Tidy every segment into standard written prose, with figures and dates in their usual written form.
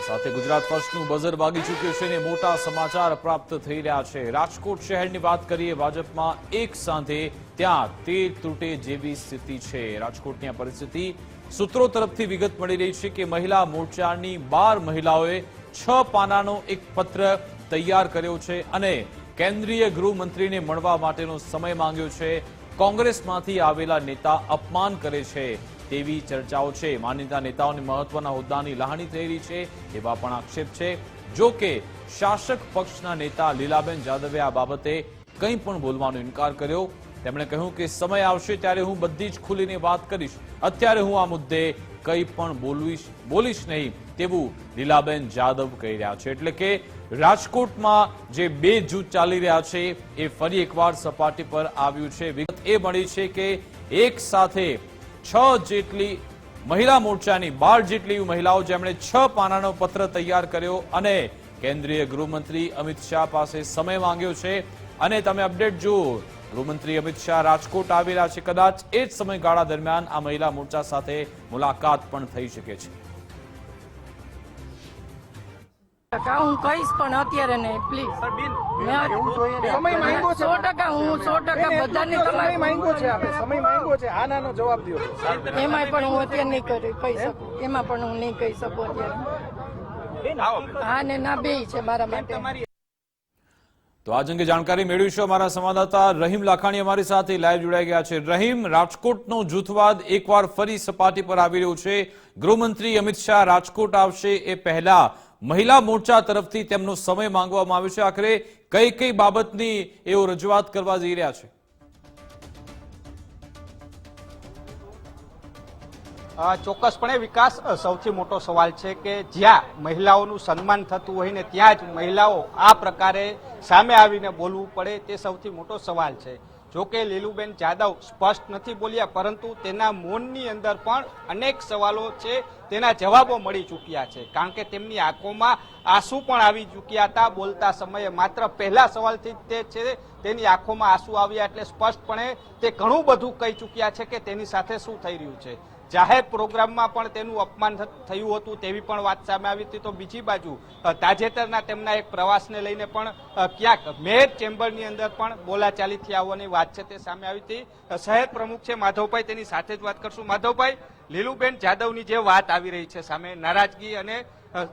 સાથે ગુજરાત ફર્સ્ટનું બઝર વાગી ચૂક્યું છે અને મોટા સમાચાર પ્રાપ્ત થઈ રહ્યા છે। રાજકોટ શહેરની વાત કરીએ, ભાજપમાં એક સાથે ત્યાં તેર તૂટે જેવી સ્થિતિ છે। રાજકોટની આ પરિસ્થિતિ સૂત્રો તરફથી વિગત મળી રહી છે કે મહિલા મોરચાની 12 મહિલાઓએ 6 પાનાનો એક પત્ર તૈયાર કર્યો છે અને કેન્દ્રીય ગૃહમંત્રીને મળવા માટેનો સમય માંગ્યો છે। કોંગ્રેસમાંથી આવેલા નેતા અપમાન કરે છે તેવી ચર્ચાઓ છે। માન્યતા નેતાઓને મહત્વના હોદ્દાની લાહણી થઈ રહી છે એવા પણ આક્ષેપ છે। જો કે શાસક પક્ષના નેતા લીલાબેન જાદવે આ બાબતે કંઈ પણ બોલવાનો ઇનકાર કર્યો। તેમણે કહ્યું કે સમય આવશે ત્યારે હું બધી જ ખુલીને વાત કરીશ, અત્યારે હું આ મુદ્દે કંઈ પણ બોલીશ નહીં તેવું લીલાબેન જાદવ કહી રહ્યા છે। એટલે કે રાજકોટમાં જે બે જૂથ ચાલી રહ્યા છે એ ફરી એકવાર સપાટી પર આવ્યું છે। વિગત એ મળી છે કે એક સાથે 6 જેટલી મહિલા મોરચાની 12 જેટલી મહિલાઓ જેમણે 6 પાનાનો પત્ર તૈયાર કર્યો અને કેન્દ્રીય ગૃહમંત્રી અમિત શાહ પાસે સમય માંગ્યો છે। અને તમે અપડેટ જુઓ, ગૃહમંત્રી અમિત શાહ રાજકોટ આવેલા છે, કદાચ એ જ સમયગાળા દરમિયાન આ મહિલા મોરચા સાથે મુલાકાત પણ થઈ શકે છે। હું કહીશ પણ અત્યારે નહીં, પ્લીઝ। સમય માંગ્યો છે 100%, હું 100% બધાને સમય માંગ્યો છે, આપણે સમય માંગ્યો છે, હા નાનો જવાબ દો। એમાં પણ હું અત્યારે નહીં કહી શકું, એમાં પણ હું નહીં કહી શકું અત્યારે। હા ને ના બે છે મારા માટે। તો આજ અંગે જાણકારી મેળવીશું। અમારા સંવાદદાતા રહીમ લાખાણી અમારી સાથે લાઈવ જોડાઈ ગયા છે। રહીમ, રાજકોટનો જૂથવાદ એકવાર ફરી સપાટી પર આવી રહ્યો છે। ગૃહમંત્રી અમિત શાહ રાજકોટ આવશે એ પહેલા મહિલા મોરચા તરફથી તેમનો સમય માંગવામાં આવ્યો છે। આખરે કઈ કઈ બાબતની એઓ રજૂઆત કરવા જઈ રહ્યા છે? ચોક્કસપણે વિકાસ, સૌથી મોટો સવાલ છે કે જ્યાં મહિલાઓનું સન્માન થતું હોય ને ત્યાં જ મહિલાઓ આ પ્રકારે સામે આવીને બોલવું પડે તે સૌથી મોટો સવાલ છે। જોકે લીલુબેન જાદવ સ્પષ્ટ નથી બોલ્યા, પરંતુ તેના મૌનની અંદર પણ અનેક સવાલો છે તેના જવાબો મળી ચૂક્યા છે, કારણ કે તેમની આંખોમાં આંસુ પણ આવી ચૂક્યા હતા। બોલતા સમયે માત્ર પહેલા સવાલથી તે છે તેની આંખોમાં આંસુ આવ્યા એટલે સ્પષ્ટપણે તે ઘણું બધું કહી ચૂક્યા છે કે તેની સાથે શું થઈ રહ્યું છે। જાહેર પ્રોગ્રામમાં પણ તેનું અપમાન થયું હતું તેવી પણ વાત સામે આવી હતી। તો બીજી બાજુ તાજેતરના તેમના એક પ્રવાસને લઈને પણ ક્યાંક મેયર ચેમ્બરની અંદર પણ બોલાચાલી થયા હોવાની વાત છે તે સામે આવી હતી। શહેર પ્રમુખ છે માધવભાઈ, તેની સાથે જ વાત કરશું। માધવભાઈ, લીલુબેન જાદવની જે વાત આવી રહી છે સામે, નારાજગી અને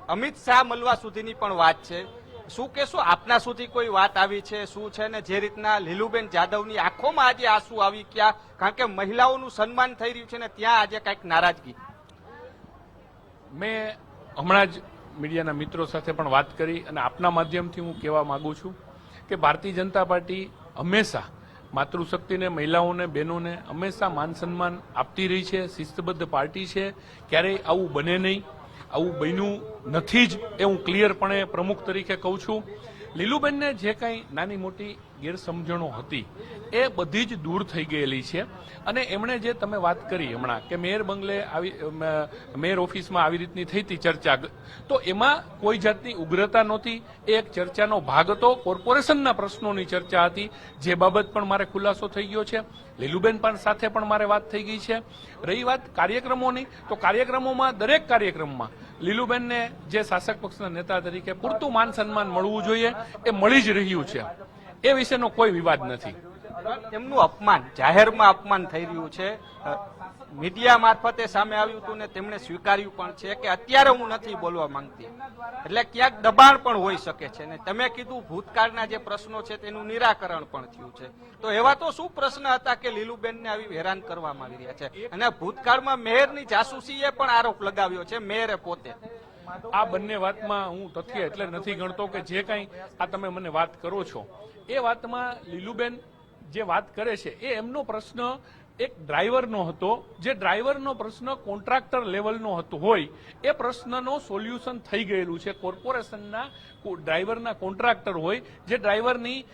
અમિત શાહ મળવા સુધીની પણ વાત છે, શું કહેશો? આપના સુધી કોઈ વાત આવી છે? શું છે ને જે રીતના લીલુબેન જાદવની આંખોમાં આજે આંસુ આવી ગયા, કારણ કે મહિલાઓનું સન્માન થઈ રહ્યું છે ને ત્યાં આજે કઈક નારાજગી? મેં હમણાં જ મીડિયાના મિત્રો સાથે પણ વાત કરી અને આપના માધ્યમથી હું કહેવા માંગુ છું કે ભારતીય જનતા પાર્ટી હંમેશા માતૃશક્તિને, મહિલાઓને, બહેનોને હંમેશા માન સન્માન આપતી રહી છે। શિસ્તબદ્ધ પાર્ટી છે, ક્યારેય આવું બને નહીં, આવું બન્યું નથી જ એ હું ક્લિયરપણે પ્રમુખ તરીકે કહું છું। લીલુબેનને જે કંઈ નાની મોટી ગેરસમજણો હતી એ બધી જ દૂર થઈ ગયેલી છે અને એમણે જે તમે વાત કરી હમણાં કે મેયર બંગલે આવી, મેયર ઓફિસમાં આવી રીતની થઈ હતી ચર્ચા, તો એમાં કોઈ જાતની ઉગ્રતા નહોતી, એ એક ચર્ચાનો ભાગ હતો, કોર્પોરેશનના પ્રશ્નોની ચર્ચા હતી, જે બાબત પણ મારે ખુલાસો થઈ ગયો છે। લીલુબેન પણ સાથે પણ મારે વાત થઈ ગઈ છે। રહી વાત કાર્યક્રમોની, તો કાર્યક્રમોમાં દરેક કાર્યક્રમમાં લીલુબેનને જે શાસક પક્ષના નેતા તરીકે પૂરતું માન સન્માન મળવું જોઈએ એ મળી જ રહ્યું છે, એ વિશેનો કોઈ વિવાદ નથી। તેમનું અપમાન, જાહેરમાં અપમાન થઈ રહ્યું છે, મીડિયા મારફતે સામે આવ્યું હતું ને તેમણે સ્વીકાર્યું પણ છે કે અત્યારે હું નથી બોલવા માંગતી, એટલે ક્યાંક દબાણ પણ હોઈ શકે છે। ને તમે કીધું ભૂતકાળના જે પ્રશ્નો છે તેનું નિરાકરણ પણ થયું છે, તો એવા તો શું પ્રશ્ન હતા કે લીલુબેનને આવી હેરાન કરવામાં આવી રહ્યા છે? અને ભૂતકાળમાં મેયરની જાસૂસીએ પણ આરોપ લગાવ્યો છે, મેયરે પોતે। આ બંને વાતમાં હું તથ્ય એટલે નથી ગણતો કે જે કંઈ આ તમે મને વાત કરો છો એ વાતમાં લીલુબેન જે વાત કરે છે એ એમનો પ્રશ્ન એક ડ્રાઈવરનો હતો, જે ડ્રાઈવરનો પ્રશ્ન કોન્ટ્રાક્ટર લેવલનો હતો હોય એ પ્રશ્નનો સોલ્યુશન થઈ ગયેલું છે। કોર્પોરેશનના ડ્રાઈવરના કોન્ટ્રાક્ટર હોય જે ડ્રાઈવરની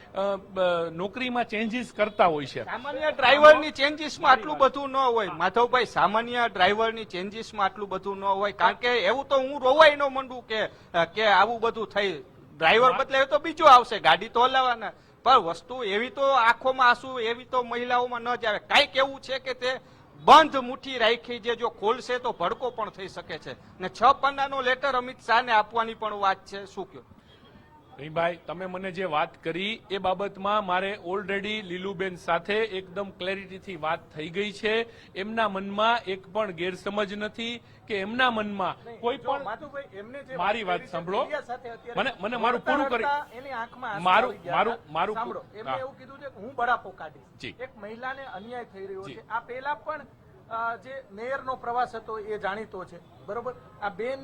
નોકરીમાં ચેન્જીસ કરતા હોય છે। સામાન્ય ડ્રાઈવરની ચેન્જીસમાં આટલું બધું ન હોય માધવભાઈ, સામાન્ય ડ્રાઈવરની ચેન્જીસમાં આટલું બધું ન હોય, કારણ કે એવું તો હું રોવાઈ ન માંડું કે આવું બધું થઈ, ડ્રાઈવર બદલાય તો બીજો આવશે, ગાડી તો હલાવવાના, પણ વસ્તુ એવી તો આંખોમાં આંસુ એવી તો મહિલાઓમાં ન જ આવે। કાંઈક એવું છે કે તે બંધ મુઠ્ઠી રાખી જે જો ખોલશે તો ભડકો પણ થઈ શકે છે ને 6 પન્નાનો લેટર અમિત શાહને આપવાની પણ વાત છે. શું કહો? નહીં ભાઈ, તમે મને જે વાત કરી એ બાબતમાં મારે ઓલરેડી લીલુબેન સાથે એકદમ ક્લેરિટીથી વાત થઈ ગઈ છે. એમના મનમાં એક પણ ગેરસમજ નથી કે એમના મનમાં કોઈ પણ મારી વાત સાંભળો, મને મારું પૂરું કરી મારું એમને એવું કીધું છે કે હું બળાપો કાઢીશ. એક મહિલાને અન્યાય થઈ રહ્યો છે. આ પહેલા પણ જે મેયરનો પ્રવાસ હતો એ જાણીતો છે, બરોબર. આ બેન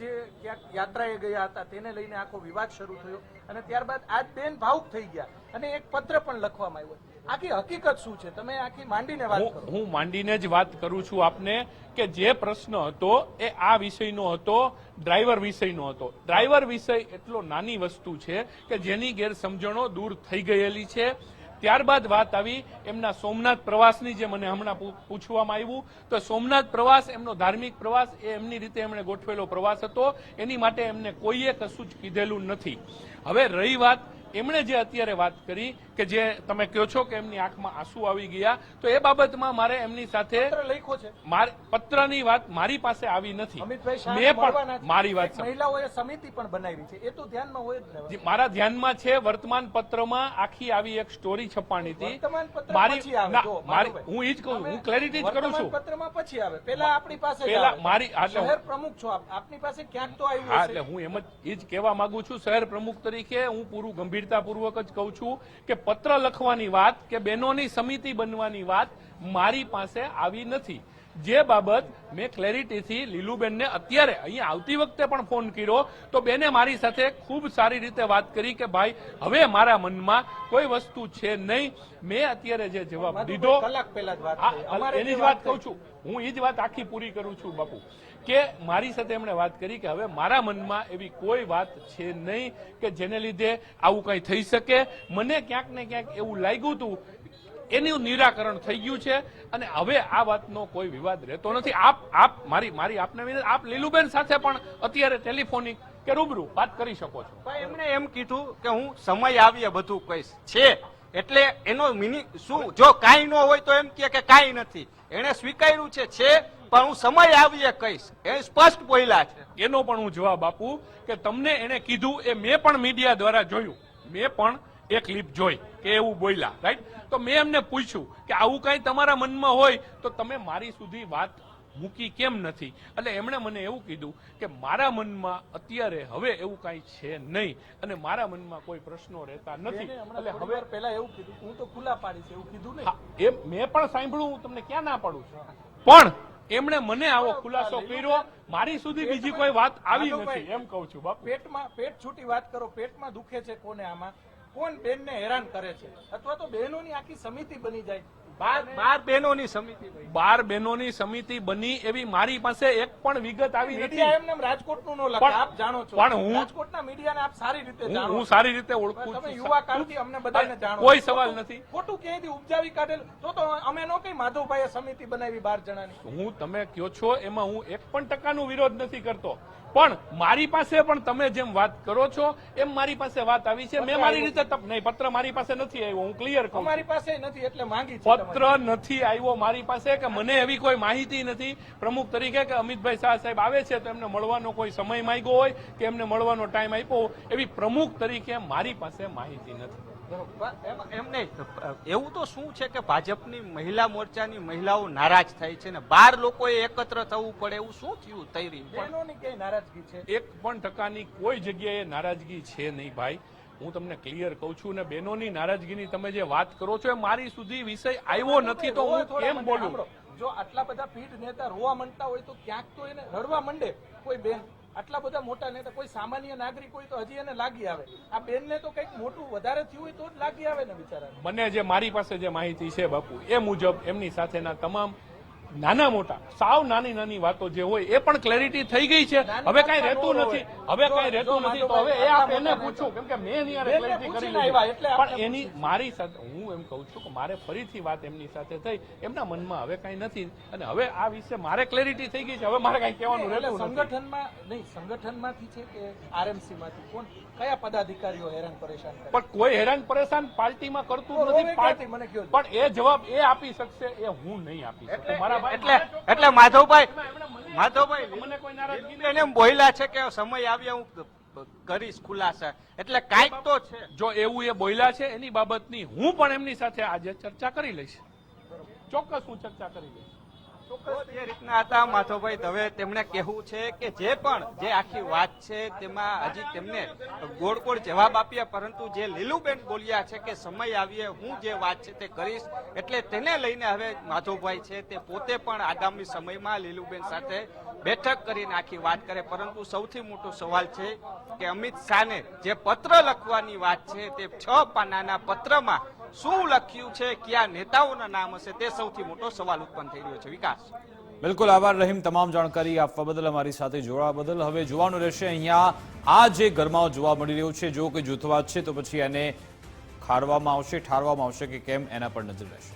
જે ક્યાંક યાત્રાએ ગયા હતા તેને લઈને આખો વિવાદ શરૂ થયો અને ત્યારબાદ આજ બેન ભાવુક થઈ ગયા અને એક પત્ર પણ લખવામાં આવ્યો. આખી હકીકત શું છે? તમે આખી માંડીને વાત કરો. હું માંડીને જ વાત કરું છું આપને કે જે પ્રશ્ન હતો એ આ વિષયનો હતો, ડ્રાઈવર વિષયનો હતો. ડ્રાઈવર વિષય એટલો નાની વસ્તુ છે કે જેની ગેરસમજણો દૂર થઈ ગયેલી છે. ત્યારબાદ વાત આવી એમના સોમનાથ પ્રવાસની, જે મને હમણાં પૂછવામાં આવ્યું. તો સોમનાથ પ્રવાસ એમનો ધાર્મિક પ્રવાસ, એ એમની રીતે એમણે ગોઠવેલો પ્રવાસ હતો. એની માટે એમને કોઈએ કશું જ કીધેલું નથી. હવે રહી વાત એમણે જે અત્યારે વાત કરી કે જે તમે કહો છો કે એમની આંખમાં આંસુ આવી ગયા, તો એ બાબતમાં મારે એમની સાથે લખ્યો છે. પત્રની વાત મારી પાસે આવી નથી. અમિતભાઈ, મેં પણ મારી વાત મહિલાઓએ સમિતિ પણ બનાવી છે, એ તો ધ્યાનમાં હોય જ ને. મારા ધ્યાનમાં છે. વર્તમાન પત્રમાં આખી આવી એક સ્ટોરી છપાણી હતી. હું એ જ કહું, હું ક્લેરિટી જ કરું છું. પત્રમાં પછી આવે, પેલા આપણી પાસે મારી શહેર પ્રમુખ છો, આપની પાસે ક્યાંક તો આવ્યું એટલે હું એમ જ કહેવા માંગુ છું. શહેર પ્રમુખ તરીકે હું પૂરું ગંભીરતાપૂર્વક જ કહું છું કે પત્ર લખવાની વાત કે બહેનોની સમિતિ બનવાની વાત મારી પાસે આવી નથી. જે બાબત મેં ક્લેરિટીથી લીલુબેનને અત્યારે અહીંયા આવતી વખતે પણ ફોન કર્યો તો બેને મારી સાથે ખૂબ સારી રીતે વાત કરી કે ભાઈ હવે મારા મનમાં કોઈ વસ્તુ છે નહીં. મેં અત્યારે જે જવાબ દીધો કલાક પહેલા એની જ વાત કહું છું. હું એ જ વાત આખી પૂરી કરું છું બાપુ કે મારી સાથે એમણે વાત કરી કે હવે મારા મનમાં એવી કોઈ વાત છે નહીં કે જેને લીધે આવું કંઈ થઈ શકે. મને ક્યાંક ને ક્યાંક એવું લાગ્યું હતું, એનું નિરાકરણ થઈ ગયું છે અને હવે આ વાતનો કોઈ વિવાદ રહેતો નથી. આપ મારી આપને વિનંતી, આપ લીલુબેન સાથે પણ અત્યારે ટેલિફોનિક કે રૂબરૂ વાત કરી શકો છો. એમણે એમ કીધું કે હું સમય આવીએ બધું કહીશ છે, એટલે એનો મિનિંગ શું? જો કાંઈ ન હોય તો એમ કે કાંઈ નથી. એને સ્વીકાર્યું છે પણ હું સમય આવીએ કહીશ, એ સ્પષ્ટ બોલ્યા છે. એનો પણ હું જવાબ આપું કે તમને એને કીધું એ મેં પણ મીડિયા દ્વારા જોયું. મેં પણ એ ક્લિપ જોઈ કે એવું બોલ્યા, રાઈટ. તો મેં એમને પૂછ્યું કે આવું કઈ તમારા મનમાં હોય તો તમે મારી સુધી વાત મૂકી કેમ નથી? એટલે એમણે મને એવું કીધું કે મારા મનમાં અત્યારે હવે એવું કઈ છે નહીં અને મારા મનમાં કોઈ પ્રશ્નો રહેતા નથી. એટલે હવે પહેલા એવું કીધું હું તો ખુલ્લા પાડીશ એવું કીધું નહીં. એ મેં પણ સાંભળ્યું, હું તમને ક્યાં ના પાડું છું, પણ એમણે મને આવો ખુલાસો કર્યો. મારી સુધી બીજી કોઈ વાત આવી નથી, એમ કહું છું બાપુ. પેટ છૂટી વાત કરો. પેટમાં દુખે છે કોને? આમાં કોણ બેનને હેરાન કરે છે? અથવા તો બહેનોની આખી સમિતિ બની જાય. 12 બહેનોની સમિતિ, 12 બહેનોની સમિતિ બની એવી મારી પાસે એક પણ વિગત આવી નથી. એમને રાજકોટનું નો લખે, આપ જાણો છો. પણ હું રાજકોટના મીડિયાને આપ સારી રીતે જાણો. હું સારી રીતે ઓળખું છું. તમે યુવા કાળથી અમને બધાને જાણો. કોઈ સવાલ નથી. ખોટું ક્યાંયથી ઉપજાવી કાઢેલું તો અમે નો કઈ માધવભાઈએ સમિતિ બનાવી 12 જણાની. હું તમે કયો છો એમાં હું 1% વિરોધ નથી કરતો, પણ મારી પાસે પણ તમે જેમ વાત કરો છો એમ મારી પાસે વાત આવી છે. મેં મારી રીતે નહીં, પત્ર મારી પાસે નથી આવ્યો, હું ક્લિયર કહું. મારી પાસે નથી એટલે માંગી છે. પત્ર નથી આવ્યો મારી પાસે કે મને એવી કોઈ માહિતી નથી પ્રમુખ તરીકે કે અમિતભાઈ શાહ સાહેબ આવે છે તો એમને મળવાનો કોઈ સમય માંગ્યો હોય કે એમને મળવાનો ટાઈમ આપ્યો, એવી પ્રમુખ તરીકે મારી પાસે માહિતી નથી. એમ નહીં. એવું તો શું છે કે ભાજપની મહિલા મોરચાની મહિલાઓ નારાજ થાય છે ને 12 લોકોએ એકત્ર થવું પડે, એવું શું થયું? થઈ રહ્યું બહેનોની કઈ નારાજગી છે? 1% કોઈ જગ્યાએ નારાજગી છે નહીં ભાઈ. હું તમને ક્લિયર કહું છું ને બહેનોની નારાજગીની તમે જે વાત કરો છો એ મારી સુધી વિષય આવ્યો નથી તો હું કેમ બોલું? જો આટલા બધા પીઢ નેતા રોવા માંડતા હોય તો ક્યાંક તો એને રડવા માંડે. કોઈ બેન આટલા બધા મોટા નેતા, કોઈ સામાન્ય નાગરિક હોય તો હજી એને લાગી આવે. આ બેનને તો કંઈક મોટું વધારે થયું હોય તો જ લાગી આવે ને બિચારા. મને જે મારી પાસે જે માહિતી છે બાપુ એ મુજબ એમની સાથેના તમામ નાના મોટા સાવ નાની નાની વાતો જે હોય એ પણ ક્લેરિટી થઈ ગઈ છે. હવે કઈ રહેતું નથી, હવે કઈ રહેતું નથી. તો હવે એ આપ એને પૂછો, કેમ કે મેં એની હારે ક્લેરિટી કરી લીધી. પણ એની મારી સાથે હું એમ કહું છું કે મારે ફરીથી વાત એમની સાથે થઈ, એમના મનમાં હવે કઈ નથી અને હવે આ વિશે મારે ક્લેરિટી થઈ ગઈ છે. હવે મારે કઈ કહેવાનું રહેતું નથી. સંગઠનમાં નહીં, સંગઠનમાંથી છે કે આરએમસી માંથી કોણ કયા પદાધિકારીઓ હેરાન પરેશાન કરે? પણ કોઈ હેરાન પરેશાન પાર્ટીમાં કરતું નથી. ક્યાંથી મને કહો? પણ એ જવાબ એ આપી શકશે, એ હું નહીં આપી શકું. મારા એટલે માધવભાઈ મને કોઈ નારાજગી એને એમ બોલ્યા છે કે સમય આવ્યા હું કરીશ ખુલાસા, એટલે કાંઈક તો છે. જો એવું એ બોલ્યા છે એની બાબતની હું પણ એમની સાથે આજે ચર્ચા કરી લઈશ. ચોક્કસ હું ચર્ચા કરી લઈશ. જે રીતના હતા માધવભાઈ દવે, તેમણે કહેવું છે કે જે પણ જે આખી વાત છે તેમાં હજી તેમને ગોળ ગોળ જવાબ આપ્યા, પરંતુ જે લીલુબેન બોલ્યા છે કે સમય આવીએ હું જે વાત છે તે કરીશ, એટલે તેને લઈને હવે માધવભાઈ છે તે પોતે પણ આગામી સમયમાં લીલુબેન સાથે બેઠક કરીને આખી વાત કરે. પરંતુ સૌથી મોટો સવાલ છે કે અમિત શાહને જે પત્ર લખવાની વાત છે તે 6 પાનાના પત્રમાં શું લખ્યું છે, કયા નેતાઓના નામ હશે, તે સૌથી મોટો સવાલ ઉત્પન્ન થઈ રહ્યો છે. વિકાસ, બિલકુલ આભાર રહીમ, તમામ જાણકારી આપવા બદલ, અમારી સાથે જોડાવા બદલ. હવે જોવાનું રહેશે અહીંયા આ જે ગરમાવો જોવા મળી રહ્યો છે, જો કોઈ જૂથવાદ છે તો પછી એને ખારવામાં આવશે, ઠારવામાં આવશે કે કેમ, એના પર નજર રહેશે.